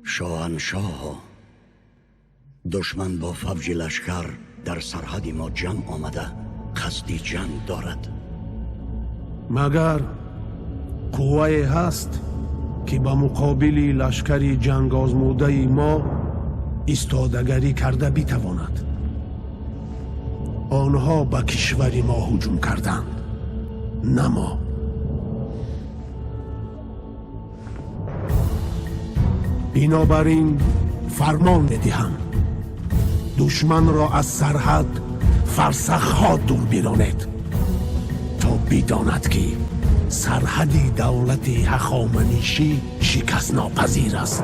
شاهنشاه، دشمن با فوج لشکر در سرحد ما جمع آمده قصدی جنگ دارد. مگر قوه هست که با مقابل لشکر جنگ آزموده ما ایستادگری کرده بتواند؟ آنها به کشور ما هجوم کردند، نه ما. بنابراین فرمان میدهم دشمن را از سرحد فرسخ‌ها دور برانید تا بداند که سرحد دولت هخامنشی شکست ناپذیر است.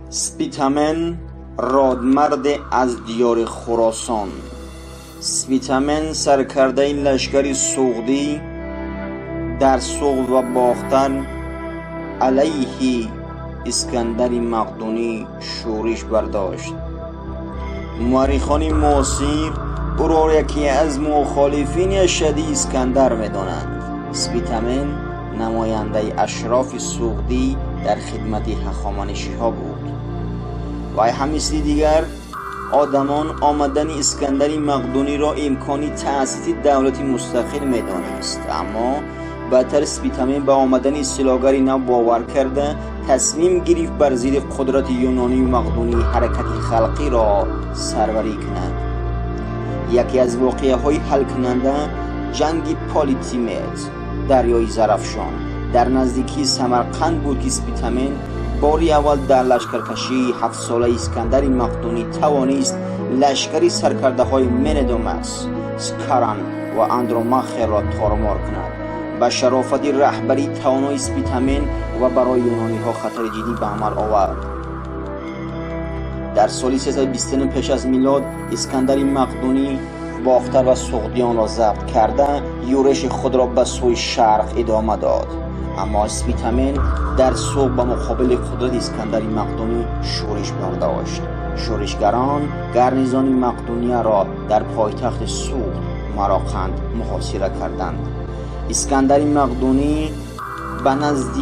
سپیتمن، رادمرد از دیار خراسان. سپیتمن سرکرده لشکر سغدی در سغد و باختن علیه اسکندر مقدونی شورش برداشت. مورخان معاصر او را یکی از مخالفین شدید اسکندر می‌دانند. سپیتمن نماینده اشراف سغدی در خدمت هخامنشی ها بود. و همثل دیگر آدمان آمدن اسکندر مقدونی را امکانی تأسیس دولت مستقل می‌دانست، اما بعدتر سپیتمن به آمدن اصلاحگری نو باور کرده تصمیم گرفت بر ضد قدرت یونانی و مقدونی حرکت خلقی را سروری کند. یکی از واقعه های حل کننده جنگ پالیتیمت دریای زرافشان در نزدیکی سمرقند بود که سپیتمن باری اول در لشکرکشی 7 ساله اسکندر مقدونی توانست لشکری سرکرده های منیدومس، سکاران و اندروماخه را تارمار کند. با شرافت رهبری توانای سپیتمن و برای یونانی ها خطر جدی به عمل آورد. در سال 329 پیش از میلاد اسکندر مقدونی باختر و سغدیان را ضبط کرده یورش خود را به سوی شرق ادامه داد، اما سپیتمن در سغد به مقابل قدرت اسکندر مقدونی شورش برداشت. شورشگران گرنیزان مقدونیه را در پایتخت سغد مراقند محاصره کردند. اسکندر مقدونی به نزد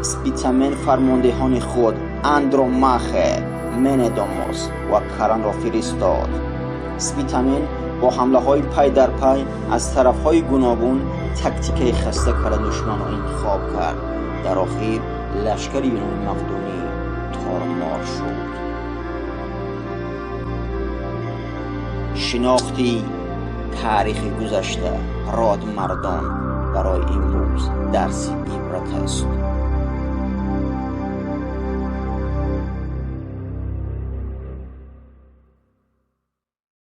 سپیتمن فرماندهان خود اندروماخه، منیدوموس و کاران را فرستاد. سپیتمن با حمله های پی در پی از طرف های گوناگون تکتیک خسته کرده دشمن را انتخاب کرد. در آخر لشکر یونانی مقدونی تارمار شد. شناختی تاریخ گذشته رادمردان برای امروز درس عبرت است.